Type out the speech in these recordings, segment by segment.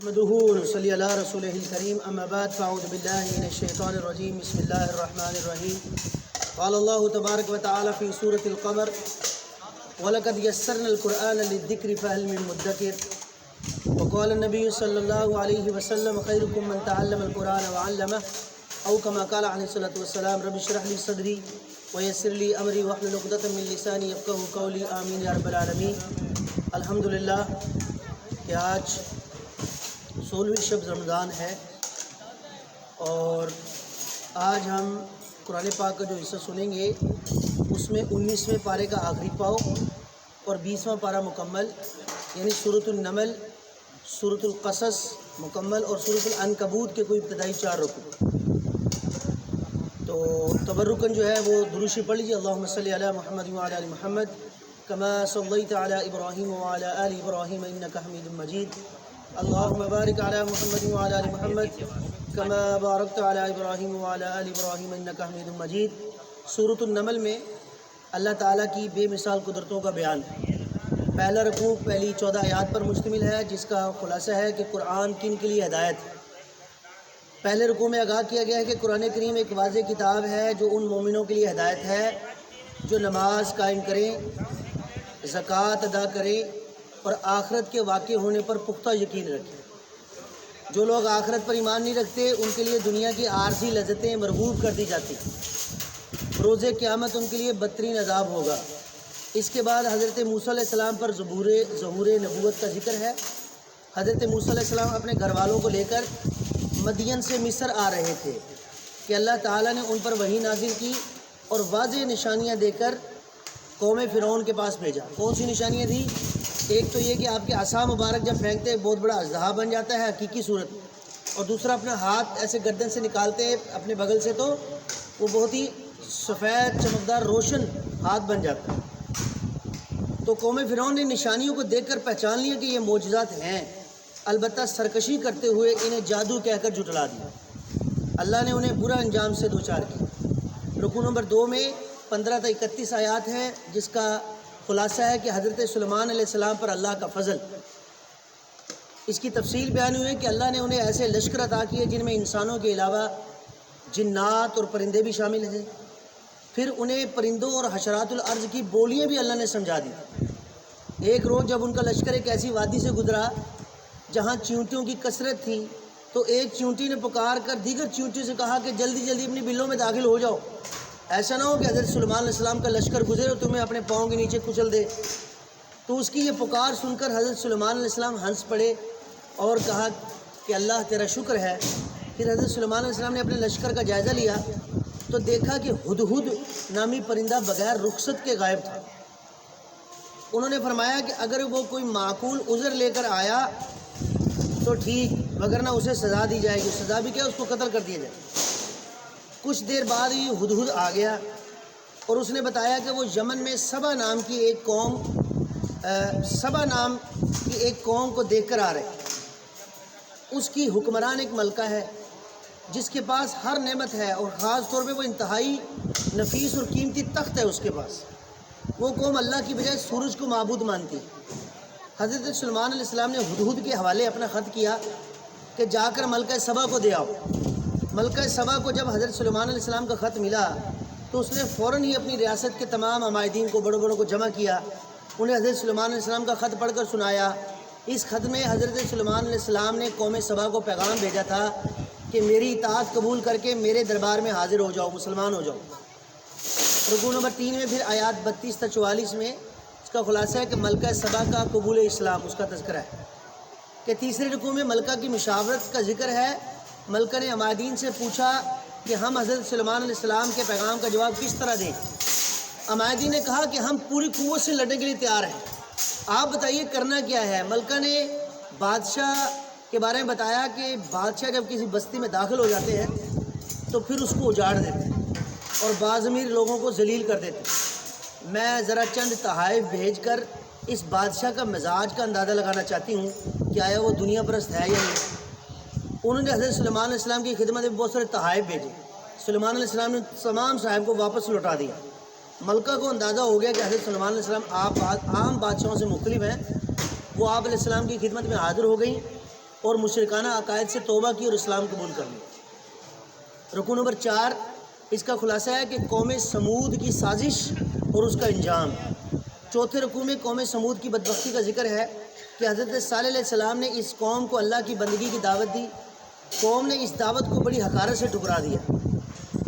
نحمده ونصلي على رسوله الكريم اما بعد فاعوذ بالله من الشيطان الرجيم بسم الله الرحمن الرحيم قال الله تبارك وتعالى في سورة القمر ولقد يسرنا القرآن للذكر فهل من مدكر وقال النبي صلى الله عليه وسلم خيركم من تعلم القرآن وعلمه او كما قال عليه الصلاة والسلام رب اشرح لي صدري ويسر لي امري واحلل عقدة من لساني يفقهوا قولي آمین یا رب العالمین۔ الحمدللہ کہ آج 16ویں شب رمضان ہے اور آج ہم قرآن پاک کا جو حصہ سنیں گے اس میں 19ویں پارے کا آخری پاؤ اور 20واں پارہ مکمل، یعنی سورۃ النمل، سورۃ القصص مکمل اور سورۃ العنکبوت کے کوئی ابتدائی 4 رکوع۔ تو تبرکاً جو ہے وہ درود شریف پڑھ لیجیے، اللہم صلی علی محمد وعلی آل محمد کما صلیت علی ابراہیم وعلی آل ابراہیم انک حمید مجید، اللہم بارک علی محمد وعلی آل محمد کما بارکت علی ابراہیم وعلی آل ابراہیم انک حمید مجید۔ سورۃ النمل میں اللہ تعالیٰ کی بے مثال قدرتوں کا بیان ہے۔ پہلا رکوع پہلی 14 آیات پر مشتمل ہے، جس کا خلاصہ ہے کہ قرآن کن کے لیے ہدایت ہے۔ پہلے رکوع میں آگاہ کیا گیا ہے کہ قرآن کریم ایک واضح کتاب ہے جو ان مومنوں کے لیے ہدایت ہے جو نماز قائم کریں، زکوٰۃ ادا کریں اور آخرت کے واقع ہونے پر پختہ یقین رکھیں۔ جو لوگ آخرت پر ایمان نہیں رکھتے ان کے لیے دنیا کی عارضی لذتیں مرغوب کر دی جاتی ہیں، روز قیامت ان کے لیے بدترین عذاب ہوگا۔ اس کے بعد حضرت موسیٰ علیہ السلام پر ظہور نبوت کا ذکر ہے۔ حضرت موسیٰ علیہ السلام اپنے گھر والوں کو لے کر مدین سے مصر آ رہے تھے کہ اللہ تعالیٰ نے ان پر وحی نازل کی اور واضح نشانیاں دے کر قوم فرعون کے پاس بھیجا۔ کون سی نشانیاں دی؟ ایک تو یہ کہ آپ کے عصا مبارک جب پھینکتے بہت بڑا اژدہا بن جاتا ہے حقیقی صورت میں، اور دوسرا اپنا ہاتھ ایسے گردن سے نکالتے اپنے بغل سے تو وہ بہت ہی سفید چمکدار روشن ہاتھ بن جاتا ہے۔ تو قوم فرعون نے نشانیوں کو دیکھ کر پہچان لیا کہ یہ معجزات ہیں، البتہ سرکشی کرتے ہوئے انہیں جادو کہہ کر جھٹلا دیا۔ اللہ نے انہیں برا انجام سے دوچار کیا۔ رکوع نمبر 2 میں 15 تا 31 آیات ہیں، جس کا خلاصہ ہے کہ حضرت سلیمان علیہ السلام پر اللہ کا فضل۔ اس کی تفصیل بیان ہوئی کہ اللہ نے انہیں ایسے لشکر عطا کیے جن میں انسانوں کے علاوہ جنات اور پرندے بھی شامل ہیں۔ پھر انہیں پرندوں اور حشرات الارض کی بولیاں بھی اللہ نے سمجھا دی۔ ایک روز جب ان کا لشکر ایک ایسی وادی سے گزرا جہاں چیونٹیوں کی کثرت تھی تو ایک چیونٹی نے پکار کر دیگر چیونٹی سے کہا کہ جلدی جلدی اپنی بلوں میں داخل ہو جاؤ، ایسا نہ ہو کہ حضرت سلیمان علیہ السلام کا لشکر گزرے اور تمہیں اپنے پاؤں کے نیچے کچل دے۔ تو اس کی یہ پکار سن کر حضرت سلیمان علیہ السلام ہنس پڑے اور کہا کہ اللہ تیرا شکر ہے۔ پھر حضرت سلیمان علیہ السلام نے اپنے لشکر کا جائزہ لیا تو دیکھا کہ ہدہد نامی پرندہ بغیر رخصت کے غائب تھا۔ انہوں نے فرمایا کہ اگر وہ کوئی معقول عذر لے کر آیا تو ٹھیک، وگرنہ اسے سزا دی جائے گی۔ سزا بھی کیا؟ اس کو قتل کر دیا جائے۔ کچھ دیر بعد ہی ہدہد آ گیا اور اس نے بتایا کہ وہ یمن میں سبا نام کی ایک قوم کو دیکھ کر آ رہے۔ اس کی حکمران ایک ملکہ ہے جس کے پاس ہر نعمت ہے اور خاص طور پہ وہ انتہائی نفیس اور قیمتی تخت ہے اس کے پاس۔ وہ قوم اللہ کی بجائے سورج کو معبود مانتی ہے۔ حضرت سلیمان علیہ السلام نے ہدہد کے حوالے اپنا خط کیا کہ جا کر ملکہ سبا کو دے آؤ۔ ملکہ سبا کو جب حضرت سلیمان علیہ السلام کا خط ملا تو اس نے فوراً ہی اپنی ریاست کے تمام عمائدین کو بڑوں بڑوں کو جمع کیا، انہیں حضرت سلیمان علیہ السلام کا خط پڑھ کر سنایا۔ اس خط میں حضرت سلیمان علیہ السلام نے قوم سبا کو پیغام بھیجا تھا کہ میری اطاعت قبول کر کے میرے دربار میں حاضر ہو جاؤ، مسلمان ہو جاؤ۔ رکوع نمبر 3 میں پھر آیات 32 تا 44 میں اس کا خلاصہ ہے کہ ملکہ سبا کا قبول اسلام، اس کا تذکرہ ہے کہ تیسرے رکوع میں ملکہ کی مشاورت کا ذکر ہے۔ ملکہ نے عمائدین سے پوچھا کہ ہم حضرت سلیمان علیہ السلام کے پیغام کا جواب کس طرح دیں؟ عمائدین نے کہا کہ ہم پوری قوت سے لڑنے کے لیے تیار ہیں، آپ بتائیے کرنا کیا ہے؟ ملکہ نے بادشاہ کے بارے میں بتایا کہ بادشاہ جب کسی بستی میں داخل ہو جاتے ہیں تو پھر اس کو اجاڑ دیتے ہیں اور بعض امیر لوگوں کو ذلیل کر دیتے ہیں۔ میں ذرا چند تحائف بھیج کر اس بادشاہ کا مزاج کا اندازہ لگانا چاہتی ہوں کہ آیا وہ دنیا پرست ہے یا نہیں۔ انہوں نے حضرت سلیمان علیہ السلام کی خدمت میں بہت سارے تحائف بھیجے۔ سلیمان علیہ السلام نے تمام صاحب کو واپس لوٹا دیا۔ ملکہ کو اندازہ ہو گیا کہ حضرت سلیمان علیہ السلام آپ عام بادشاہوں سے مختلف ہیں۔ وہ آپ علیہ السلام کی خدمت میں حاضر ہو گئیں اور مشرکانہ عقائد سے توبہ کی اور اسلام قبول کر لیا۔ رکوع نمبر 4 اس کا خلاصہ ہے کہ قوم سمود کی سازش اور اس کا انجام۔ چوتھے رکوع میں قوم سمود کی بدبختی کا ذکر ہے کہ حضرت صالح علیہ السلام نے اس قوم کو اللہ کی بندگی کی دعوت دی، قوم نے اس دعوت کو بڑی حقارت سے ٹھکرا دیا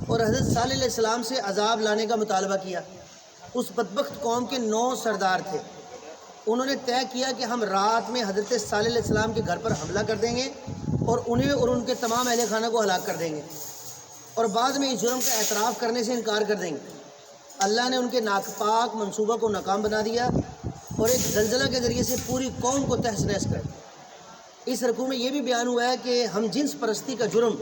اور حضرت صالح علیہ السلام سے عذاب لانے کا مطالبہ کیا۔ اس بدبخت قوم کے 9 سردار تھے، انہوں نے طے کیا کہ ہم رات میں حضرت صالح علیہ السلام کے گھر پر حملہ کر دیں گے اور انہیں اور ان کے تمام اہل خانہ کو ہلاک کر دیں گے اور بعد میں اس جرم کا اعتراف کرنے سے انکار کر دیں گے۔ اللہ نے ان کے ناپاک منصوبہ کو ناکام بنا دیا اور ایک زلزلہ کے ذریعے سے پوری قوم کو تہس نہس کر دیا۔ اس رکوع میں یہ بھی بیان ہوا ہے کہ ہم جنس پرستی کا جرم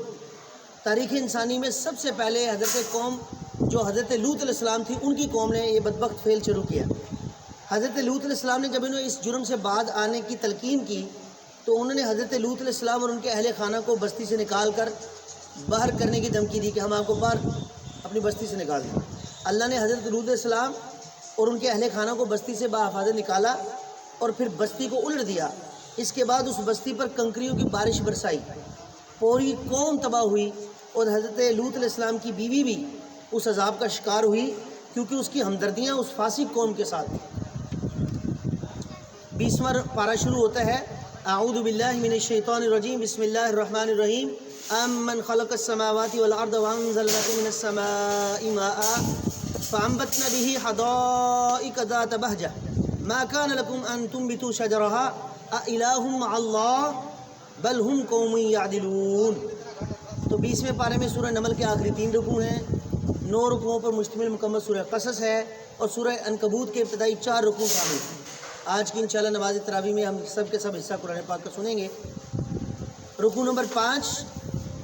تاریخ انسانی میں سب سے پہلے حضرت قوم جو حضرت لوط علیہ السلام تھی ان کی قوم نے یہ بدبخت فعل شروع کیا۔ حضرت لوط علیہ السلام نے جب انہوں اس جرم سے بعد آنے کی تلقین کی تو انہوں نے حضرت لوط علیہ السلام اور ان کے اہل خانہ کو بستی سے نکال کر باہر کرنے کی دھمکی دی کہ ہم آپ کو باہر اپنی بستی سے نکال دیں۔ اللہ نے حضرت لوط علیہ السلام اور ان کے اہل خانہ کو بستی سے بحفاظت نکالا اور پھر بستی کو الٹ دیا۔ اس کے بعد اس بستی پر کنکریوں کی بارش برسائی، پوری قوم تباہ ہوئی اور حضرت لوط علیہ السلام کی بیوی بھی اس عذاب کا شکار ہوئی کیونکہ اس کی ہمدردیاں اس فاسق قوم کے ساتھ تھیں۔ 20واں پارہ شروع ہوتا ہے اعوذ باللہ من الشیطان الرجیم بسم اللہ الرحمن الرحیم امن خلق السماوات والارض وانزل لكم من السماء ماء فانبتنا به حدائق ذات بهجة ما كان لكم ان تنبتوا شجرها أإله مع الله بل هم قوم يعدلون۔ تو 20ویں پارے میں سورہ نمل کے آخری 3 رکوع ہیں، 9 رکوعوں پر مشتمل مکمل سورہ قصص ہے اور سورہ عنکبوت کے ابتدائی 4 رکوع شامل ہیں۔ آج کی انشاءاللہ نماز تراویح میں ہم سب کے سب حصہ قرآن پاک کا سنیں گے۔ رکوع نمبر 5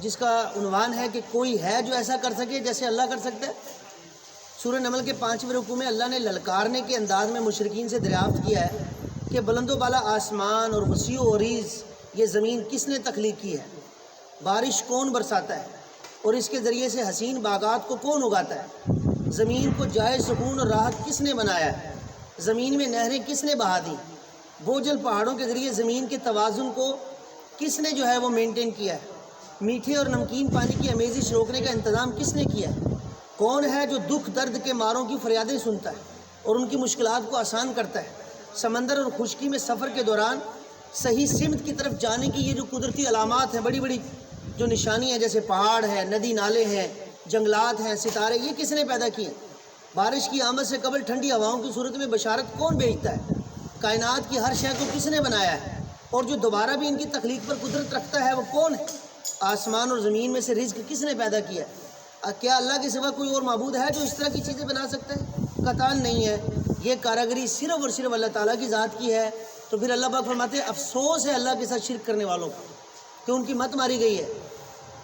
جس کا عنوان ہے کہ کوئی ہے جو ایسا کر سکے جیسے اللہ کر سکتا ہے۔ سورہ نمل کے 5ویں رکوع میں اللہ نے للکارنے کے انداز میں مشرکین سے دریافت کیا ہے کہ بلند و بالا آسمان اور وسیع و عریض یہ زمین کس نے تخلیق کی ہے، بارش کون برساتا ہے اور اس کے ذریعے سے حسین باغات کو کون اگاتا ہے، زمین کو جائے سکون اور راحت کس نے بنایا ہے، زمین میں نہریں کس نے بہا دی، بوجھل پہاڑوں کے ذریعے زمین کے توازن کو کس نے جو ہے وہ مینٹین کیا ہے، میٹھے اور نمکین پانی کی آمیزش روکنے کا انتظام کس نے کیا ہے، کون ہے جو دکھ درد کے ماروں کی فریادیں سنتا ہے اور ان کی مشکلات کو آسان کرتا ہے، سمندر اور خشکی میں سفر کے دوران صحیح سمت کی طرف جانے کی یہ جو قدرتی علامات ہیں، بڑی بڑی جو نشانی ہیں جیسے پہاڑ ہے، ندی نالے ہیں، جنگلات ہیں، ستارے، یہ کس نے پیدا کیے، بارش کی آمد سے قبل ٹھنڈی ہواؤں کی صورت میں بشارت کون بھیجتا ہے، کائنات کی ہر شے کو کس نے بنایا ہے اور جو دوبارہ بھی ان کی تخلیق پر قدرت رکھتا ہے وہ کون ہے، آسمان اور زمین میں سے رزق کس نے پیدا کیا ہے، کیا اللہ کے سوا کوئی اور معبود ہے جو اس طرح کی چیزیں بنا سکتا ہے، قطعاً نہیں ہے، یہ کاراگری صرف اور صرف اللہ تعالیٰ کی ذات کی ہے۔ تو پھر اللہ پاک فرماتے ہیں افسوس ہے اللہ کے ساتھ شرک کرنے والوں کو کہ ان کی مت ماری گئی ہے،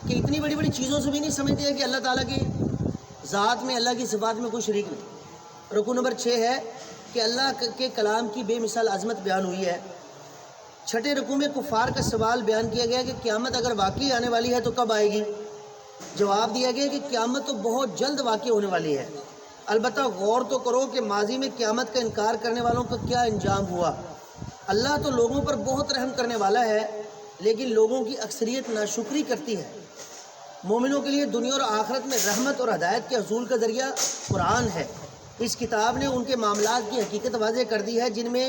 کہ اتنی بڑی بڑی چیزوں سے بھی نہیں سمجھتے ہیں کہ اللہ تعالیٰ کی ذات میں، اللہ کی صفات میں کوئی شریک نہیں۔ رکوع نمبر 6 ہے کہ اللہ کے کلام کی بے مثال عظمت بیان ہوئی ہے۔ 6 رکوع میں کفار کا سوال بیان کیا گیا کہ قیامت اگر واقعی آنے والی ہے تو کب آئے گی؟ جواب دیا گیا کہ قیامت تو بہت جلد واقع ہونے والی ہے، البتہ غور تو کرو کہ ماضی میں قیامت کا انکار کرنے والوں کا کیا انجام ہوا۔ اللہ تو لوگوں پر بہت رحم کرنے والا ہے لیکن لوگوں کی اکثریت ناشکری کرتی ہے۔ مومنوں کے لیے دنیا اور آخرت میں رحمت اور ہدایت کے حصول کا ذریعہ قرآن ہے۔ اس کتاب نے ان کے معاملات کی حقیقت واضح کر دی ہے جن میں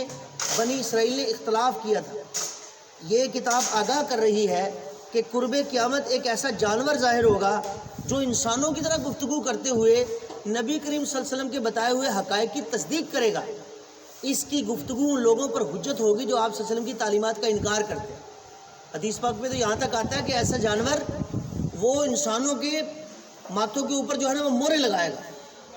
بنی اسرائیل نے اختلاف کیا تھا۔ یہ کتاب آگاہ کر رہی ہے کہ قرب قیامت ایک ایسا جانور ظاہر ہوگا جو انسانوں کی طرح گفتگو کرتے ہوئے نبی کریم صلی اللہ علیہ وسلم کے بتائے ہوئے حقائق کی تصدیق کرے گا۔ اس کی گفتگو ان لوگوں پر حجت ہوگی جو آپ صلی اللہ علیہ وسلم کی تعلیمات کا انکار کرتے ہیں۔ حدیث پاک میں تو یہاں تک آتا ہے کہ ایسا جانور وہ انسانوں کے ماتھوں کے اوپر جو ہے نا وہ مورے لگائے گا،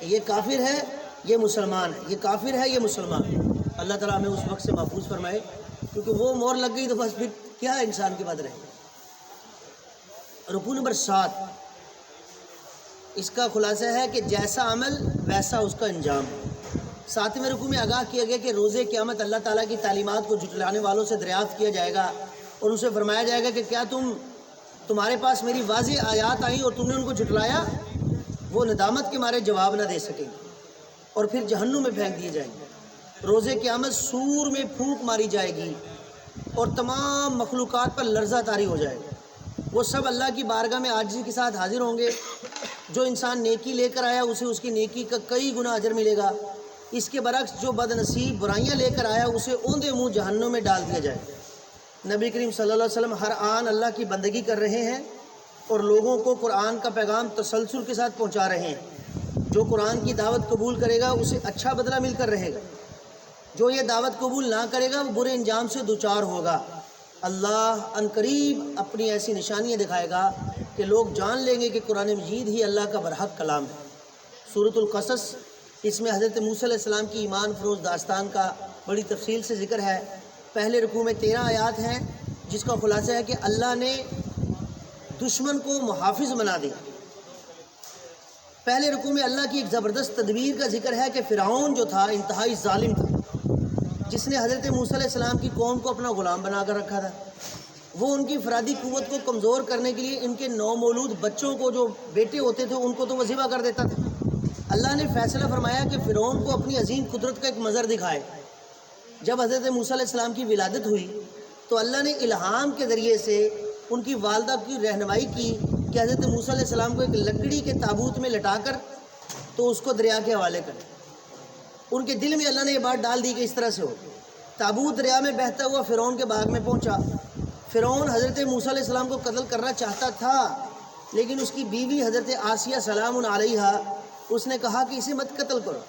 یہ کافر ہے یہ مسلمان ہے، یہ کافر ہے یہ مسلمان ہے۔ اللہ تعالیٰ ہمیں اس وقت سے محفوظ فرمائے، کیونکہ وہ مور لگ گئی تو بس پھر کیا انسان کی بات رہے گی۔ رکوع نمبر 7 اس کا خلاصہ ہے کہ جیسا عمل ویسا اس کا انجام۔ 7ویں رکوع میں آگاہ کیا گیا کہ روز قیامت اللہ تعالیٰ کی تعلیمات کو جھٹلانے والوں سے دریافت کیا جائے گا اور ان سے فرمایا جائے گا کہ کیا تمہارے پاس میری واضح آیات آئیں اور تم نے ان کو جھٹلایا؟ وہ ندامت کے مارے جواب نہ دے سکیں گے اور پھر جہنم میں پھینک دیے جائیں گے۔ روز قیامت سور میں پھونک ماری جائے گی، اور تمام مخلوقات پر لرزہ طاری ہو جائے گا۔ وہ سب اللہ کی بارگاہ میں عاجزی کے ساتھ حاضر ہوں گے۔ جو انسان نیکی لے کر آیا اسے اس کی نیکی کا کئی گنا اجر ملے گا۔ اس کے برعکس جو بد نصیب برائیاں لے کر آیا اسے اوندے منہ جہنم میں ڈال دیا جائے۔ نبی کریم صلی اللہ علیہ وسلم ہر آن اللہ کی بندگی کر رہے ہیں اور لوگوں کو قرآن کا پیغام تسلسل کے ساتھ پہنچا رہے ہیں۔ جو قرآن کی دعوت قبول کرے گا اسے اچھا بدلہ مل کر رہے گا، جو یہ دعوت قبول نہ کرے گا وہ برے انجام سے دوچار ہوگا۔ اللہ عنقریب اپنی ایسی نشانیاں دکھائے گا کہ لوگ جان لیں گے کہ قرآن مجید ہی اللہ کا برحق کلام ہے۔ سورۃ القصص، اس میں حضرت موسیٰ علیہ السلام کی ایمان فروز داستان کا بڑی تفصیل سے ذکر ہے۔ پہلے رکوع میں 13 آیات ہیں جس کا خلاصہ ہے کہ اللہ نے دشمن کو محافظ بنا دیا۔ پہلے رکوع میں اللہ کی ایک زبردست تدبیر کا ذکر ہے کہ فرعون جو تھا انتہائی ظالم تھا، جس نے حضرت موسیٰ علیہ السلام کی قوم کو اپنا غلام بنا کر رکھا تھا۔ وہ ان کی افرادی قوت کو کمزور کرنے کے لیے ان کے نومولود بچوں کو، جو بیٹے ہوتے تھے، ان کو تو وہ ذبح کر دیتا تھا۔ اللہ نے فیصلہ فرمایا کہ فرعون کو اپنی عظیم قدرت کا ایک منظر دکھائے۔ جب حضرت موسیٰ علیہ السلام کی ولادت ہوئی تو اللہ نے الہام کے ذریعے سے ان کی والدہ کی رہنمائی کی کہ حضرت موسیٰ علیہ السلام کو ایک لکڑی کے تابوت میں لٹا کر تو اس کو دریا کے حوالے کرے۔ ان کے دل میں اللہ نے یہ بات ڈال دی کہ اس طرح سے ہو۔ تابوت دریا میں بہتا ہوا فرعون کے باغ میں پہنچا۔ فرعون حضرت موسیٰ علیہ السلام کو قتل کرنا چاہتا تھا، لیکن اس کی بیوی حضرت آسیہ سلام علیہا اس نے کہا کہ اسے مت قتل کرو،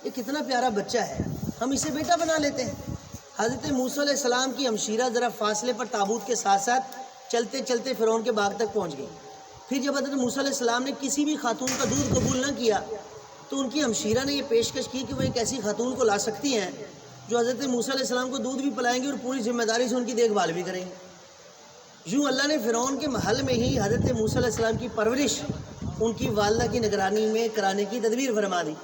یہ کتنا پیارا بچہ ہے، ہم اسے بیٹا بنا لیتے ہیں۔ حضرت موسیٰ علیہ السلام کی ہمشیرہ ذرا فاصلے پر تابوت کے ساتھ ساتھ چلتے چلتے فرعون کے باغ تک پہنچ گئی۔ پھر جب حضرت موسیٰ علیہ السلام نے کسی بھی خاتون کا دودھ قبول نہ کیا تو ان کی ہمشیرہ نے یہ پیشکش کی کہ وہ ایک ایسی خاتون کو لا سکتی ہیں جو حضرت موسیٰ علیہ السلام کو دودھ بھی پلائیں گی اور پوری ذمہ داری سے ان کی دیکھ بھال بھی کریں گی۔ یوں اللہ نے فرعون کے محل میں ہی حضرت موسیٰ علیہ السلام کی پرورش ان کی والدہ کی نگرانی میں کرانے کی تدبیر فرما دی۔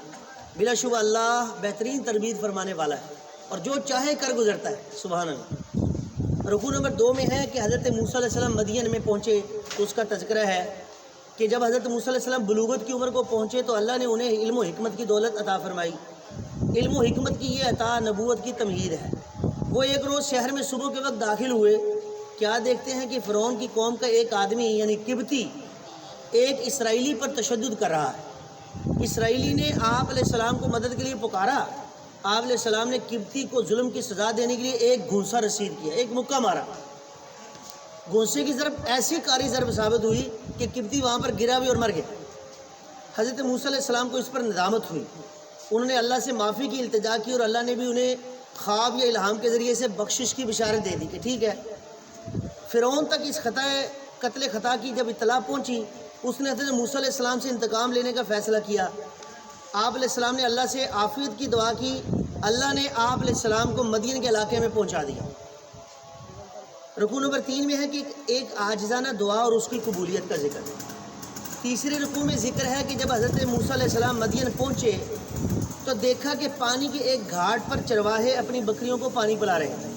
بلا شبہ اللہ بہترین تربیت فرمانے والا ہے اور جو چاہے کر گزرتا ہے، سبحان اللہ۔ رکوع نمبر 2 میں ہے کہ حضرت موسیٰ علیہ السلام مدین میں پہنچے تو اس کا تذکرہ ہے کہ جب حضرت موسیٰ علیہ السلام بلوغت کی عمر کو پہنچے تو اللہ نے انہیں علم و حکمت کی دولت عطا فرمائی۔ علم و حکمت کی یہ عطا نبوت کی تمہید ہے۔ وہ ایک روز شہر میں صبح کے وقت داخل ہوئے، کیا دیکھتے ہیں کہ فرعون کی قوم کا ایک آدمی یعنی قبطی ایک اسرائیلی پر تشدد کر رہا ہے۔ اسرائیلی نے آپ علیہ السلام کو مدد کے لیے پکارا۔ آپ علیہ السلام نے قبطی کو ظلم کی سزا دینے کے لیے ایک گھونسا رسید کیا، ایک مکہ مارا۔ گھونسے کی ضرب ایسی کاری ضرب ثابت ہوئی کہ قبطی وہاں پر گرا بھی اور مر گیا۔ حضرت موسیٰ علیہ السلام کو اس پر ندامت ہوئی، انہوں نے اللہ سے معافی کی التجا کی اور اللہ نے بھی انہیں خواب یا الہام کے ذریعے سے بخشش کی بشارت دے دی کہ ٹھیک ہے۔ فرعون تک اس قتل خطا کی جب اطلاع پہنچی، اس نے حضرت موسیٰ علیہ السلام سے انتقام لینے کا فیصلہ کیا۔ آپ علیہ السلام نے اللہ سے عافیت کی دعا کی، اللہ نے آپ علیہ السلام کو مدین کے علاقے میں پہنچا دیا۔ رکوع نمبر 3 میں ہے کہ ایک عاجزانہ دعا اور اس کی قبولیت کا ذکر ہے۔ تیسرے رکوع میں ذکر ہے کہ جب حضرت موسیٰ علیہ السلام مدین پہنچے تو دیکھا کہ پانی کے ایک گھاٹ پر چرواہے اپنی بکریوں کو پانی پلا رہے تھے۔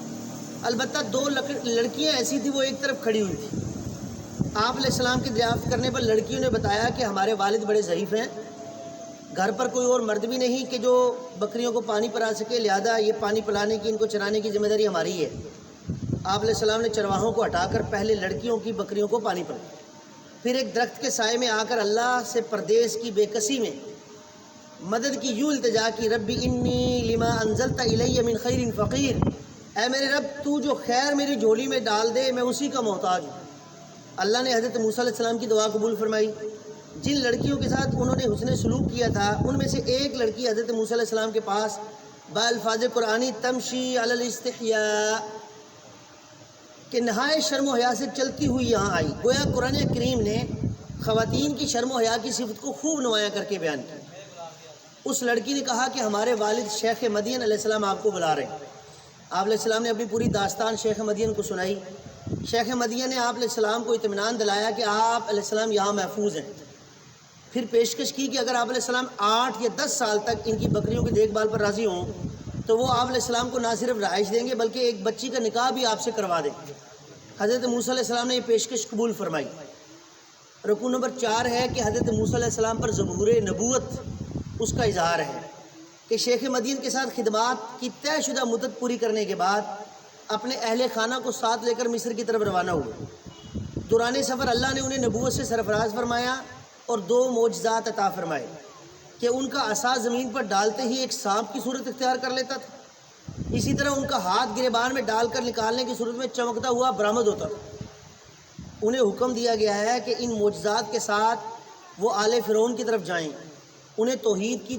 البتہ 2 لڑکیاں ایسی تھیں، وہ ایک طرف کھڑی ہوئی تھیں۔ آپ علیہ السلام کی دریافت کرنے پر لڑکیوں نے بتایا کہ ہمارے والد بڑے ضعیف ہیں، گھر پر کوئی اور مرد بھی نہیں کہ جو بکریوں کو پانی پلا سکے، لہذا یہ پانی پلانے کی، ان کو چرانے کی ذمہ داری ہماری ہے۔ آپ علیہ السلام نے چرواہوں کو ہٹا کر پہلے لڑکیوں کی بکریوں کو پانی پلایا، پھر ایک درخت کے سائے میں آ کر اللہ سے پردیس کی بے کسی میں مدد کی یوں التجا کی، ربی انی لما انزلت الی من خیر فقیر، اے میرے رب تو جو خیر میری جھولی میں ڈال دے میں اسی کا محتاج ہوں۔ اللہ نے حضرت موسیٰ علیہ السلام کی دعا قبول فرمائی۔ جن لڑکیوں کے ساتھ انہوں نے حسن سلوک کیا تھا ان میں سے ایک لڑکی حضرت موسیٰ علیہ السلام کے پاس بالفاظ قرآنی تمشی علی الاستحیاء کہ نہایت شرم و حیا سے چلتی ہوئی یہاں آئی۔ گویا قرآن کریم نے خواتین کی شرم و حیا کی صفت کو خوب نمایاں کر کے بیان کیا۔ اس لڑکی نے کہا کہ ہمارے والد شیخ مدین علیہ السلام آپ کو بلا رہے ہیں۔ آپ علیہ السلام نے اپنی پوری داستان شیخ مدین کو سنائی۔ شیخ مدین نے آپ علیہ السلام کو اطمینان دلایا کہ آپ علیہ السلام یہاں محفوظ ہیں، پھر پیشکش کی کہ اگر آپ علیہ السلام 8 یا 10 سال تک ان کی بکریوں کی دیکھ بھال پر راضی ہوں تو وہ آپ علیہ السلام کو نہ صرف رہائش دیں گے بلکہ ایک بچی کا نکاح بھی آپ سے کروا دیں۔ حضرت موسیٰ علیہ السلام نے یہ پیشکش قبول فرمائی۔ رکوع نمبر 4 ہے کہ حضرت موسیٰ علیہ السلام پر ظہور نبوت اس کا اظہار ہے کہ شیخ مدین کے ساتھ خدمات کی طے شدہ مدت پوری کرنے کے بعد اپنے اہل خانہ کو ساتھ لے کر مصر کی طرف روانہ ہوئے۔ دوران سفر اللہ نے انہیں نبوت سے سرفراز فرمایا اور 2 معجزات عطا فرمائے کہ ان کا عصا زمین پر ڈالتے ہی ایک سانپ کی صورت اختیار کر لیتا تھا، اسی طرح ان کا ہاتھ گریبان میں ڈال کر نکالنے کی صورت میں چمکتا ہوا برآمد ہوتا تھا۔ انہیں حکم دیا گیا ہے کہ ان معجزات کے ساتھ وہ آل فرعون کی طرف جائیں، انہیں توحید کی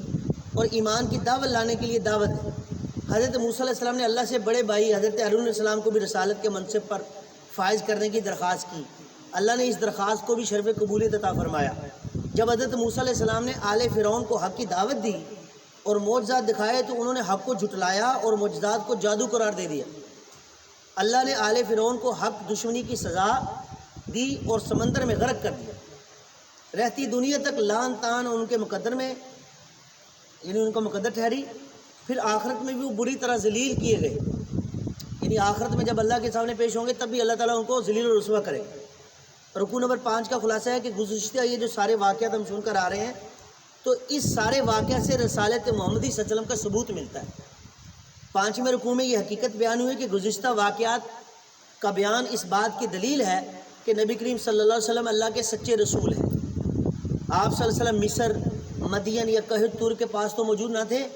اور ایمان کی دعوت لانے کے لیے دعوت دیں۔ حضرت موسیٰ علیہ السلام نے اللہ سے بڑے بھائی حضرت ہارون علیہ السلام کو بھی رسالت کے منصب پر فائز کرنے کی درخواست کی۔ اللہ نے اس درخواست کو بھی شرف قبولیت عطا فرمایا۔ جب حضرت موسیٰ علیہ السلام نے آل فرعون کو حق کی دعوت دی اور معجزات دکھائے تو انہوں نے حق کو جھٹلایا اور معجزات کو جادو قرار دے دیا۔ اللہ نے آل فرعون کو حق دشمنی کی سزا دی اور سمندر میں غرق کر دیا۔ رہتی دنیا تک لان تان ان کے مقدر میں یعنی ان کا مقدر ٹھہری، پھر آخرت میں بھی وہ بری طرح ذلیل کیے گئے، یعنی آخرت میں جب اللہ کے سامنے پیش ہوں گے تب بھی اللہ تعالیٰ ان کو ذلیل و رسوا کرے۔ رکوع نمبر 5 کا خلاصہ ہے کہ گزشتہ یہ جو سارے واقعات ہم سن کر آ رہے ہیں تو اس سارے واقعہ سے رسالت محمدی صلی اللہ علیہ وسلم کا ثبوت ملتا ہے۔ 5ویں رکوع میں یہ حقیقت بیان ہوئی کہ گزشتہ واقعات کا بیان اس بات کی دلیل ہے کہ نبی کریم صلی اللہ علیہ وسلم اللہ کے سچے رسول ہیں۔ آپ صلی اللہ علیہ وسلم مصر، مدین یا کہت طور کے پاس تو موجود نہ تھے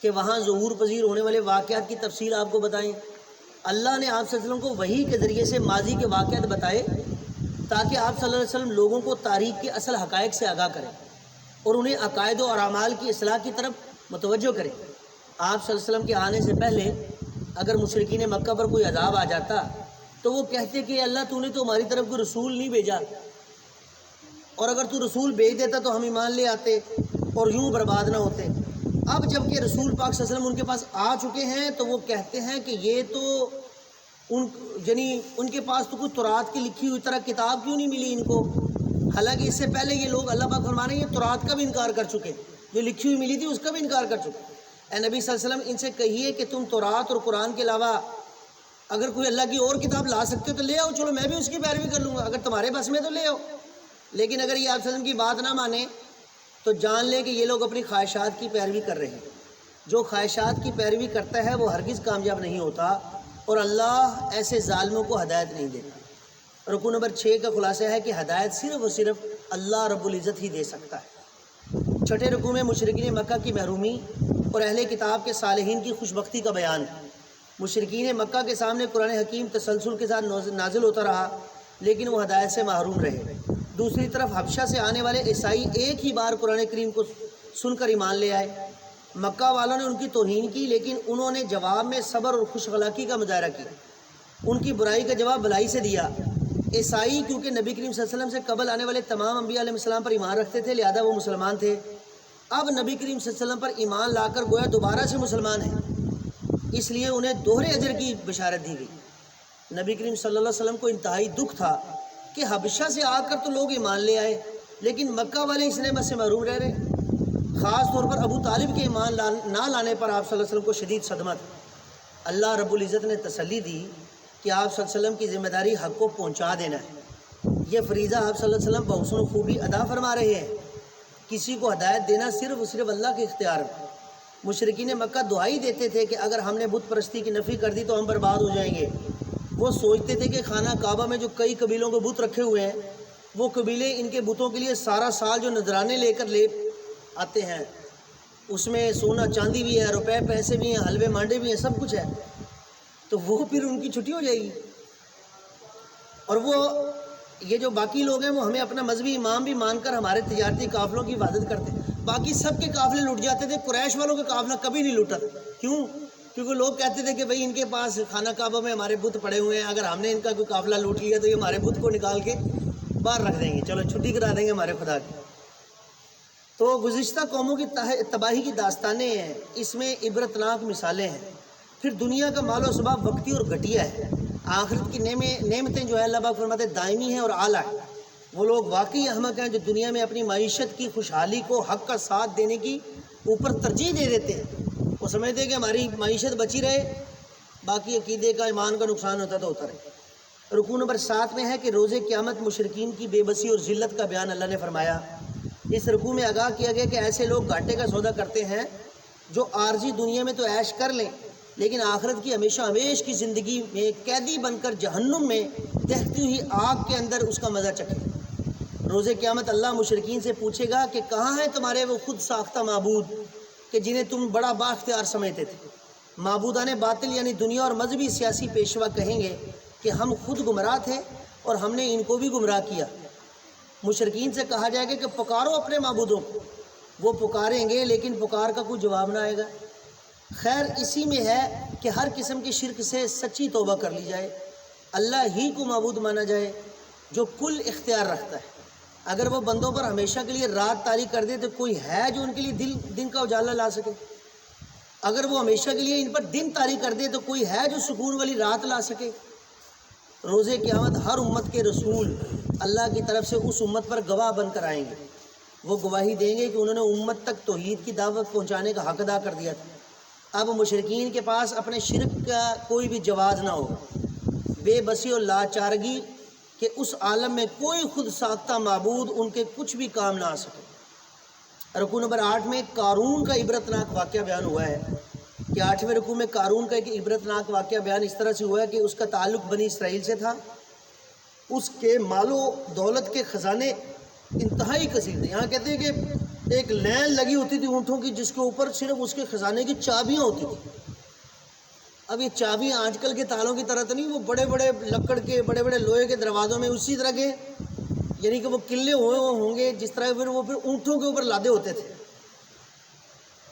کہ وہاں ظہور پذیر ہونے والے واقعات کی تفصیل آپ کو بتائیں۔ اللہ نے آپ صلی اللہ علیہ وسلم کو وحی کے ذریعے سے ماضی کے واقعات بتائے تاکہ آپ صلی اللہ علیہ وسلم لوگوں کو تاریخ کے اصل حقائق سے آگاہ کریں اور انہیں عقائد اور اعمال کی اصلاح کی طرف متوجہ کریں۔ آپ صلی اللہ علیہ وسلم کے آنے سے پہلے اگر مشرکین مکہ پر کوئی عذاب آ جاتا تو وہ کہتے کہ اللہ تو نے تو ہماری طرف کوئی رسول نہیں بھیجا، اور اگر تو رسول بھیج دیتا تو ہم ایمان لے آتے اور یوں برباد نہ ہوتے۔ اب جب کہ رسول پاک صلی اللہ علیہ وسلم ان کے پاس آ چکے ہیں تو وہ کہتے ہیں کہ یہ تو ان کے پاس تو کچھ تورات کی لکھی ہوئی طرح کتاب کیوں نہیں ملی ان کو، حالانکہ اس سے پہلے یہ لوگ اللہ پاک فرما رہے ہیں یہ تورات کا بھی انکار کر چکے، جو لکھی ہوئی ملی تھی اس کا بھی انکار کر چکے۔ اے نبی صلی اللہ علیہ وسلم ان سے کہیے کہ تم تورات اور قرآن کے علاوہ اگر کوئی اللہ کی اور کتاب لا سکتے ہو تو لے آؤ، چلو میں بھی اس کی پیروی کر لوں گا، اگر تمہارے بس میں تو لے آؤ۔ لیکن اگر یہ آپ صلی اللہ علیہ وسلم کی بات نہ مانے تو جان لیں کہ یہ لوگ اپنی خواہشات کی پیروی کر رہے ہیں۔ جو خواہشات کی پیروی کرتا ہے وہ ہرگز کامیاب نہیں ہوتا اور اللہ ایسے ظالموں کو ہدایت نہیں دیتا۔ رکوع نمبر 6 کا خلاصہ ہے کہ ہدایت صرف اور صرف اللہ رب العزت ہی دے سکتا ہے۔ 6 رکوع میں مشرکین مکہ کی محرومی اور اہل کتاب کے صالحین کی خوشبختی کا بیان ہے۔ مشرکین مکہ کے سامنے قرآن حکیم تسلسل کے ساتھ نازل ہوتا رہا لیکن وہ ہدایت سے محروم رہے۔ دوسری طرف حبشہ سے آنے والے عیسائی ایک ہی بار قرآن کریم کو سن کر ایمان لے آئے۔ مکہ والوں نے ان کی توہین کی لیکن انہوں نے جواب میں صبر اور خوش اخلاقی کا مظاہرہ کیا، ان کی برائی کا جواب بھلائی سے دیا۔ عیسائی کیونکہ نبی کریم صلی اللہ علیہ وسلم سے قبل آنے والے تمام انبیاء علیہ السلام پر ایمان رکھتے تھے لہذا وہ مسلمان تھے۔ اب نبی کریم صلی اللہ علیہ وسلم پر ایمان لا کر گویا دوبارہ سے مسلمان ہیں، اس لیے انہیں دوہرے اجر کی بشارت دی گئی۔ نبی کریم صلی اللہ علیہ وسلم کو انتہائی دکھ تھا کہ حبشہ سے آ کر تو لوگ ایمان لے آئے لیکن مکہ والے اس نعمت سے محروم رہ رہے۔ خاص طور پر ابو طالب کے ایمان نہ لانے پر آپ صلی اللہ علیہ وسلم کو شدید صدمہ تھا۔ اللہ رب العزت نے تسلی دی کہ آپ صلی اللہ علیہ وسلم کی ذمہ داری حق کو پہنچا دینا ہے۔ یہ فریضہ آپ صلی اللہ علیہ وسلم بحسن و خوبی ادا فرما رہے ہیں۔ کسی کو ہدایت دینا صرف اللہ کے اختیار میں۔ مشرکین مکہ دعائی دیتے تھے کہ اگر ہم نے بت پرستی کی نفی کر دی تو ہم برباد ہو جائیں گے۔ وہ سوچتے تھے کہ خانہ کعبہ میں جو کئی قبیلوں کے بت رکھے ہوئے ہیں وہ قبیلے ان کے بتوں کے لیے سارا سال جو نذرانے لے کر لے آتے ہیں اس میں سونا چاندی بھی ہے، روپے پیسے بھی ہیں، حلوے مانڈے بھی ہیں، سب کچھ ہے، تو وہ پھر ان کی چھٹی ہو جائے گی۔ اور وہ یہ جو باقی لوگ ہیں وہ ہمیں اپنا مذہبی امام بھی مان کر ہمارے تجارتی قافلوں کی حفاظت کرتے ہیں۔ باقی سب کے قافلے لوٹ جاتے تھے، قریش والوں کا قافلہ کبھی نہیں لوٹا تھا۔ کیوں؟ کیونکہ لوگ کہتے تھے کہ بھئی ان کے پاس خانہ کعبہ میں ہمارے بت پڑے ہوئے ہیں، اگر ہم نے ان کا کوئی قافلہ لوٹ لیا تو یہ ہمارے بت کو نکال کے باہر رکھ دیں گے، چلو چھٹی کرا دیں گے ہمارے خدا کی۔ تو گزشتہ قوموں کی تباہی کی داستانیں ہیں، اس میں عبرتناک مثالیں ہیں۔ پھر دنیا کا مال و اسباب وقتی اور گھٹیا ہے، آخرت کی نعمتیں جو ہے اللہ پاک فرماتے ہیں دائمی ہیں اور اعلیٰ ہیں۔ وہ لوگ واقعی احمق ہیں جو دنیا میں اپنی معیشت کی خوشحالی کو حق کا ساتھ دینے کی اوپر ترجیح دے دیتے ہیں۔ وہ سمجھتے ہیں کہ ہماری معیشت بچی رہے، باقی عقیدے کا ایمان کا نقصان ہوتا تو ہوتا رہے۔ رکوع نمبر 7 میں ہے کہ روز قیامت مشرکین کی بے بسی اور ذلت کا بیان اللہ نے فرمایا۔ اس رکوع میں آگاہ کیا گیا کہ ایسے لوگ گھاٹے کا سودا کرتے ہیں جو عارضی دنیا میں تو عیش کر لیں لیکن آخرت کی ہمیشہ ہمیش کی زندگی میں قیدی بن کر جہنم میں دہتی ہوئی آگ کے اندر اس کا مزہ چکھے۔ روز قیامت اللہ مشرکین سے پوچھے گا کہ کہاں ہیں تمہارے وہ خود ساختہ معبود کہ جنہیں تم بڑا بااختیار سمجھتے تھے؟ معبودان باطل یعنی دنیا اور مذہبی سیاسی پیشوا کہیں گے کہ ہم خود گمراہ تھے اور ہم نے ان کو بھی گمراہ کیا۔ مشرکین سے کہا جائے گا کہ پکارو اپنے معبودوں کو، وہ پکاریں گے لیکن پکار کا کوئی جواب نہ آئے گا۔ خیر اسی میں ہے کہ ہر قسم کی شرک سے سچی توبہ کر لی جائے، اللہ ہی کو معبود مانا جائے جو کل اختیار رکھتا ہے۔ اگر وہ بندوں پر ہمیشہ کے لیے رات طاری کر دے تو کوئی ہے جو ان کے لیے دن کا اجالا لا سکے؟ اگر وہ ہمیشہ کے لیے ان پر دن طاری کر دے تو کوئی ہے جو سکون والی رات لا سکے؟ روز قیامت ہر امت کے رسول اللہ کی طرف سے اس امت پر گواہ بن کر آئیں گے۔ وہ گواہی دیں گے کہ انہوں نے امت تک توحید کی دعوت پہنچانے کا حق ادا کر دیا تھا۔ اب مشرکین کے پاس اپنے شرک کا کوئی بھی جواز نہ ہو، بے بسی اور لاچارگی کہ اس عالم میں کوئی خود ساختہ معبود ان کے کچھ بھی کام نہ آ سکے۔ رکوع نمبر 8 میں قارون کا عبرتناک واقعہ بیان ہوا ہے کہ 8ویں رکوع میں قارون کا ایک عبرتناک واقعہ بیان اس طرح سے ہوا ہے کہ اس کا تعلق بنی اسرائیل سے تھا۔ اس کے مال و دولت کے خزانے انتہائی کثیر تھے۔ یہاں کہتے ہیں کہ ایک لین لگی ہوتی تھی اونٹوں کی جس کے اوپر صرف اس کے خزانے کی چابیاں ہوتی تھیں۔ اب یہ چابیاں آج کل کے تالوں کی طرح تو نہیں، وہ بڑے بڑے لکڑ کے بڑے بڑے لوہے کے دروازوں میں اسی طرح کے، یعنی کہ وہ قلعے ہوئے ہوں گے جس طرح پھر اونٹوں کے اوپر لادے ہوتے تھے۔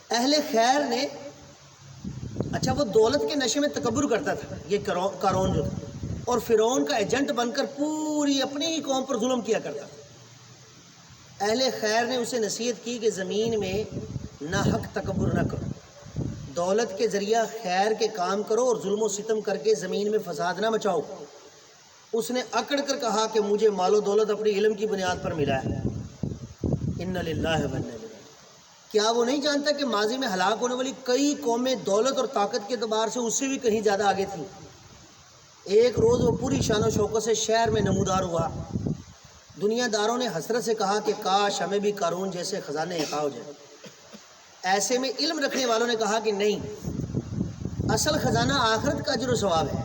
اہل خیر نے اچھا وہ دولت کے نشے میں تکبر کرتا تھا یہ قارون جو تھا، اور فرعون کا ایجنٹ بن کر پوری اپنی ہی قوم پر ظلم کیا کرتا تھا۔ اہل خیر نے اسے نصیحت کی کہ زمین میں ناحق تکبر نہ کرو، دولت کے ذریعہ خیر کے کام کرو اور ظلم و ستم کر کے زمین میں فساد نہ مچاؤ۔ اس نے اکڑ کر کہا کہ مجھے مال و دولت اپنی علم کی بنیاد پر ملا ہے۔ ان للہ و انا الیہ راجعون۔ کیا وہ نہیں جانتا کہ ماضی میں ہلاک ہونے والی کئی قومیں دولت اور طاقت کے اعتبار سے اس سے بھی کہیں زیادہ آگے تھیں؟ ایک روز وہ پوری شان و شوکت سے شہر میں نمودار ہوا۔ دنیا داروں نے حسرت سے کہا کہ کاش ہمیں بھی قارون جیسے خزانے عطا ہو جائے۔ ایسے میں علم رکھنے والوں نے کہا کہ نہیں، اصل خزانہ آخرت کا اجر و ثواب ہے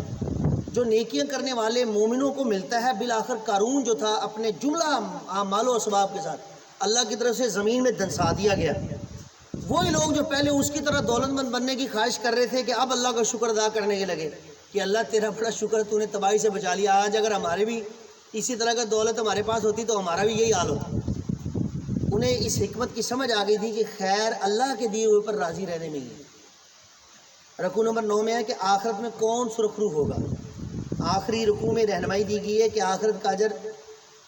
جو نیکیاں کرنے والے مومنوں کو ملتا ہے۔ بالآخر قارون جو تھا اپنے جملہ مال و اسباب کے ساتھ اللہ کی طرف سے زمین میں دھنسا دیا گیا۔ وہی لوگ جو پہلے اس کی طرح دولت مند بننے کی خواہش کر رہے تھے کہ اب اللہ کا شکر ادا کرنے کے لگے کہ اللہ تیرا بڑا شکر، تو نے تباہی سے بچا لیا۔ آج اگر ہمارے بھی اسی طرح کا دولت ہمارے پاس ہوتی تو ہمارا بھی یہی حال ہوتا۔ انہیں اس حکمت کی سمجھ آ گئی تھی کہ خیر اللہ کے دیے ہوئے پر راضی رہنے میں ہی ہے۔ رکوع نمبر 9 میں ہے کہ آخرت میں کون سرخرو ہوگا۔ آخری رکوع میں رہنمائی دی گئی ہے کہ آخرت کا اجر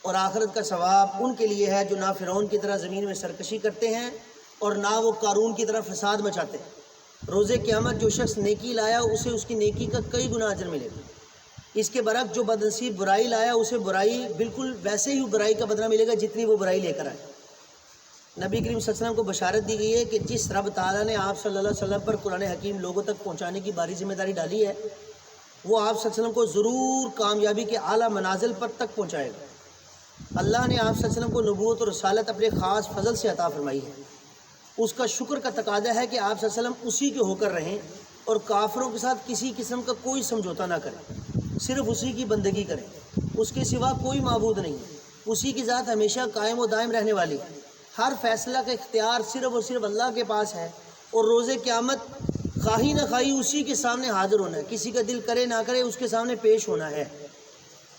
اور آخرت کا ثواب ان کے لیے ہے جو نہ فرعون کی طرح زمین میں سرکشی کرتے ہیں اور نہ وہ قارون کی طرح فساد مچاتے ہیں۔ روز قیامت جو شخص نیکی لایا اسے اس کی نیکی کا کئی گنا اجر ملے گا۔ اس کے برعکس جو بدنصیب برائی لایا اسے برائی بالکل ویسے ہی برائی کا بدلہ ملے گا جتنی وہ برائی لے کر آئے۔ نبی کریم صلی اللہ علیہ وسلم کو بشارت دی گئی ہے کہ جس رب تعالیٰ نے آپ صلی اللہ علیہ وسلم پر قرآن حکیم لوگوں تک پہنچانے کی باری ذمہ داری ڈالی ہے، وہ آپ صلی اللہ علیہ وسلم کو ضرور کامیابی کے اعلیٰ منازل پر تک پہنچائے گا۔ اللہ نے آپ صلی اللہ علیہ وسلم کو نبوت اور رسالت اپنے خاص فضل سے عطا فرمائی ہے۔ اس کا شکر کا تقاضا ہے کہ آپ صلی اللہ علیہ وسلم اسی کے ہو کر رہیں اور کافروں کے ساتھ کسی قسم کا کوئی سمجھوتا نہ کریں، صرف اسی کی بندگی کریں، اس کے سوا کوئی معبود نہیں، اسی کی ذات ہمیشہ قائم و دائم رہنے والی ہے۔ ہر فیصلہ کا اختیار صرف اور صرف اللہ کے پاس ہے، اور روز قیامت خواہی نہ خواہی اسی کے سامنے حاضر ہونا ہے، کسی کا دل کرے نہ کرے اس کے سامنے پیش ہونا ہے۔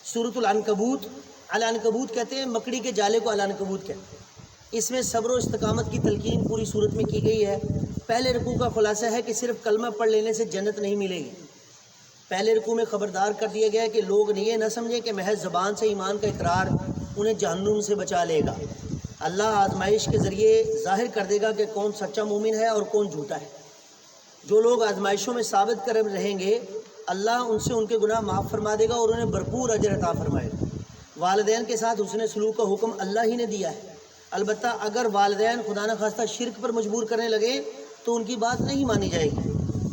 سورۃ العنکبوت، العنکبوت کہتے ہیں مکڑی کے جالے کو العنکبوت کہتے ہیں۔ اس میں صبر و استقامت کی تلقین پوری صورت میں کی گئی ہے۔ پہلے رکوع کا خلاصہ ہے کہ صرف کلمہ پڑھ لینے سے جنت نہیں ملے گی۔ پہلے رکوع میں خبردار کر دیا گیا ہے کہ لوگ یہ نہ سمجھیں کہ محض زبان سے ایمان کا اقرار انہیں جہنم سے بچا لے گا۔ اللہ آزمائش کے ذریعے ظاہر کر دے گا کہ کون سچا مومن ہے اور کون جھوٹا ہے۔ جو لوگ آزمائشوں میں ثابت قدم رہیں گے اللہ ان سے ان کے گناہ معاف فرما دے گا اور انہیں بھرپور اجر عطا فرمائے گا۔ والدین کے ساتھ حسن سلوک کا حکم اللہ ہی نے دیا ہے، البتہ اگر والدین خدا نخواستہ شرک پر مجبور کرنے لگے تو ان کی بات نہیں مانی جائے گی۔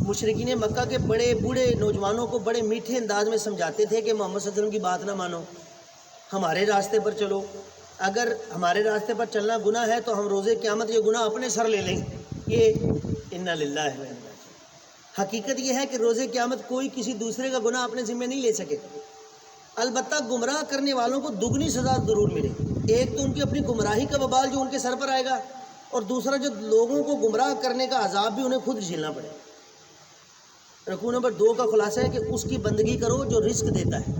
مشرکین مکہ کے بڑے بوڑھے نوجوانوں کو بڑے میٹھے انداز میں سمجھاتے تھے کہ محمد صلی اللہ علیہ وسلم کی بات نہ مانو، ہمارے راستے پر چلو۔ اگر ہمارے راستے پر چلنا گناہ ہے تو ہم روز قیامت یہ گناہ اپنے سر لے لیں گے۔ یہ انا للہ و انا الیہ راجعون۔ حقیقت یہ ہے کہ روز قیامت کوئی کسی دوسرے کا گناہ اپنے ذمہ نہیں لے سکے، البتہ گمراہ کرنے والوں کو دگنی سزا ضرور ملے۔ ایک تو ان کی اپنی گمراہی کا وبال جو ان کے سر پر آئے گا، اور دوسرا جو لوگوں کو گمراہ کرنے کا عذاب بھی انہیں خود جھیلنا پڑے۔ رکوع نمبر 2 کا خلاصہ ہے کہ اس کی بندگی کرو جو رزق دیتا ہے۔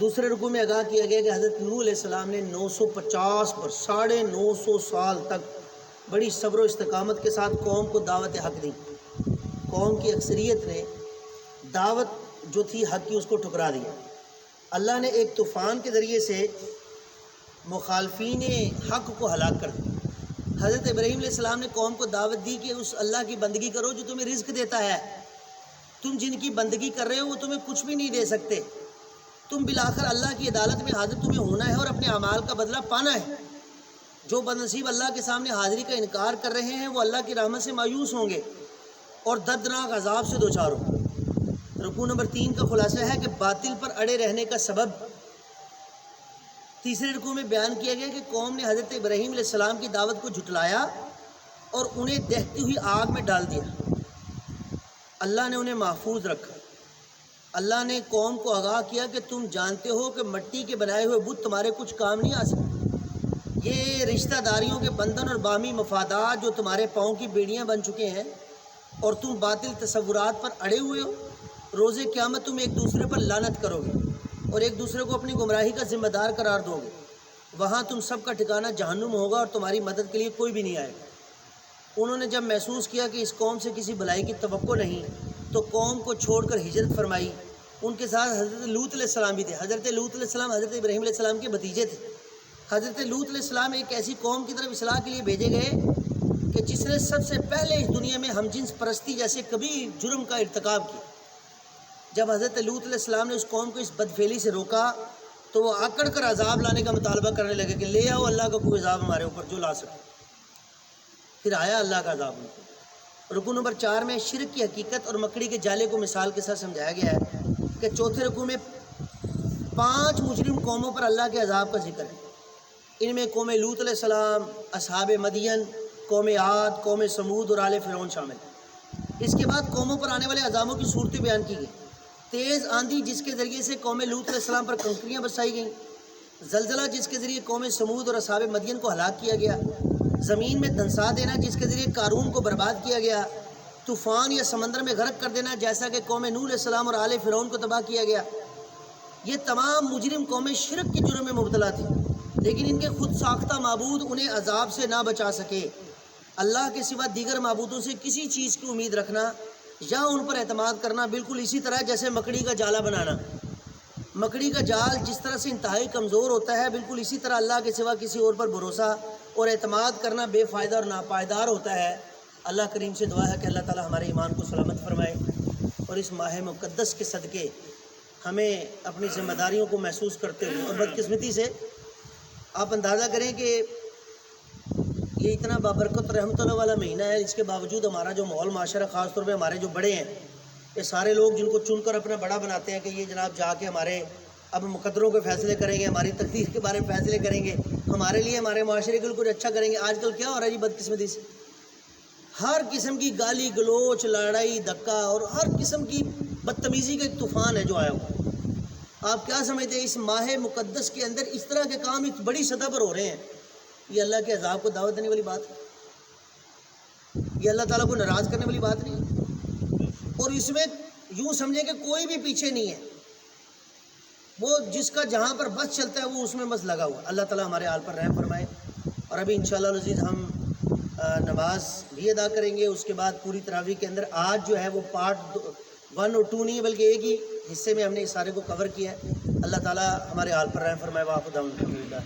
دوسرے رکوع میں آگاہ کیا گیا کہ حضرت نوح علیہ السلام نے 950 پر 950 سال تک بڑی صبر و استقامت کے ساتھ قوم کو دعوت حق دی۔ قوم کی اکثریت نے دعوت جو تھی حق کی اس کو ٹھکرا دیا۔ اللہ نے ایک طوفان کے ذریعے سے مخالفین حق کو ہلاک کر دیا۔ حضرت ابراہیم علیہ السلام نے قوم کو دعوت دی کہ اس اللہ کی بندگی کرو جو تمہیں رزق دیتا ہے۔ تم جن کی بندگی کر رہے ہو وہ تمہیں کچھ بھی نہیں دے سکتے۔ تم بالآخر اللہ کی عدالت میں حاضر تمہیں ہونا ہے اور اپنے اعمال کا بدلہ پانا ہے۔ جو بدنصیب اللہ کے سامنے حاضری کا انکار کر رہے ہیں وہ اللہ کی رحمت سے مایوس ہوں گے اور دردناک عذاب سے دوچار ہوں گے۔ رکوع نمبر 3 کا خلاصہ ہے کہ باطل پر اڑے رہنے کا سبب۔ تیسرے رکوع میں بیان کیا گیا کہ قوم نے حضرت ابراہیم علیہ السلام کی دعوت کو جھٹلایا اور انہیں دہتی ہوئی آگ میں ڈال دیا۔ اللہ نے انہیں محفوظ رکھا۔ اللہ نے قوم کو آگاہ کیا کہ تم جانتے ہو کہ مٹی کے بنائے ہوئے بت تمہارے کچھ کام نہیں آ سکتے۔ یہ رشتہ داریوں کے بندھن اور باہمی مفادات جو تمہارے پاؤں کی بیڑیاں بن چکے ہیں اور تم باطل تصورات پر اڑے ہوئے ہو۔ روز قیامت تم ایک دوسرے پر لعنت کرو گے اور ایک دوسرے کو اپنی گمراہی کا ذمہ دار قرار دو گے۔ وہاں تم سب کا ٹھکانہ جہنم ہوگا اور تمہاری مدد کے لیے کوئی بھی نہیں آئے گا۔ انہوں نے جب محسوس کیا کہ اس قوم سے کسی بھلائی کی توقع نہیں تو قوم کو چھوڑ کر ہجرت فرمائی۔ ان کے ساتھ حضرت لوط علیہ السلام بھی تھے۔ حضرت لوط علیہ السلام حضرت ابراہیم علیہ السلام کے بھتیجے تھے۔ حضرت لوط علیہ السلام ایک ایسی قوم کی طرف اصلاح کے لیے بھیجے گئے کہ جس نے سب سے پہلے اس دنیا میں ہم جنس پرستی جیسے کبھی جرم کا ارتکاب کیا۔ جب حضرت لوط علیہ السلام نے اس قوم کو اس بدفعلی سے روکا تو وہ آکڑ کر عذاب لانے کا مطالبہ کرنے لگے کہ لے آؤ اللہ کا کوئی عذاب ہمارے اوپر جو لا سکے۔ پھر آیا اللہ کا عذاب ان کو۔ رکوع نمبر 4 میں شرک کی حقیقت اور مکڑی کے جالے کو مثال کے ساتھ سمجھایا گیا ہے کہ چوتھے رکوع میں 5 مجرم قوموں پر اللہ کے عذاب کا ذکر ہے۔ ان میں قوم لوط علیہ السلام، اصحاب مدین، قوم عاد، قوم سمود اور آل فرعون شامل ہیں۔ اس کے بعد قوموں پر آنے والے عذابوں کی صورتیں بیان کی گئی۔ تیز آندھی جس کے ذریعے سے قوم لوط علیہ السلام پر کنکریاں برسائی گئیں، زلزلہ جس کے ذریعے قوم سمود اور اصحاب مدین کو ہلاک کیا گیا، زمین میں دھنسا دینا جس کے ذریعے قارون کو برباد کیا گیا، طوفان یا سمندر میں غرق کر دینا جیسا کہ قوم نوح علیہ السلام اور آل فرعون کو تباہ کیا گیا۔ یہ تمام مجرم قومیں شرک کے جرم میں مبتلا تھیں، لیکن ان کے خود ساختہ معبود انہیں عذاب سے نہ بچا سکے۔ اللہ کے سوا دیگر معبودوں سے کسی چیز کی امید رکھنا یا ان پر اعتماد کرنا بالکل اسی طرح جیسے مکڑی کا جالا بنانا۔ مکڑی کا جال جس طرح سے انتہائی کمزور ہوتا ہے، بالکل اسی طرح اللہ کے سوا کسی اور پر بھروسہ اور اعتماد کرنا بے فائدہ اور ناپائیدار ہوتا ہے۔ اللہ کریم سے دعا ہے کہ اللہ تعالی ہمارے ایمان کو سلامت فرمائے اور اس ماہ مقدس کے صدقے ہمیں اپنی ذمہ داریوں کو محسوس کرتے ہوئے، اور بدقسمتی سے آپ اندازہ کریں کہ یہ اتنا بابرکت رحمت اللہ والا مہینہ ہے، اس کے باوجود ہمارا جو ماحول معاشرہ، خاص طور پہ ہمارے جو بڑے ہیں، یہ سارے لوگ جن کو چن کر اپنا بڑا بناتے ہیں کہ یہ جناب جا کے ہمارے اب مقدروں کے فیصلے کریں گے، ہماری تقدیر کے بارے میں فیصلے کریں گے، ہمارے لیے ہمارے معاشرے کے لیے کچھ اچھا کریں گے۔ آج کل کیا ہو رہا ہے جی بدقسمتی سے؟ ہر قسم کی گالی گلوچ، لڑائی دھکا اور ہر قسم کی بدتمیزی کا ایک طوفان ہے جو آیا ہوا۔ آپ کیا سمجھتے ہیں اس ماہ مقدس کے اندر اس طرح کے کام ایک بڑی سطح پر ہو رہے ہیں؟ یہ اللہ کے عذاب کو دعوت دینے والی بات ہے؟ یہ اللہ تعالیٰ کو ناراض کرنے والی بات نہیں ہے؟ اور اس میں یوں سمجھیں کہ کوئی بھی پیچھے نہیں ہے، وہ جس کا جہاں پر بس چلتا ہے وہ اس میں بس لگا ہوا۔ اللہ تعالیٰ ہمارے حال پر رحم فرمائے۔ اور ابھی انشاءاللہ العزیز ہم نماز بھی ادا کریں گے، اس کے بعد پوری تراویح کے اندر آج جو ہے وہ پارٹ 1 اور 2 نہیں ہے بلکہ ایک ہی حصے میں ہم نے اس سارے کو کور کیا ہے۔ اللہ تعالیٰ ہمارے حال پر رحم فرمائے۔ وآخر دعوانا الحمدللہ۔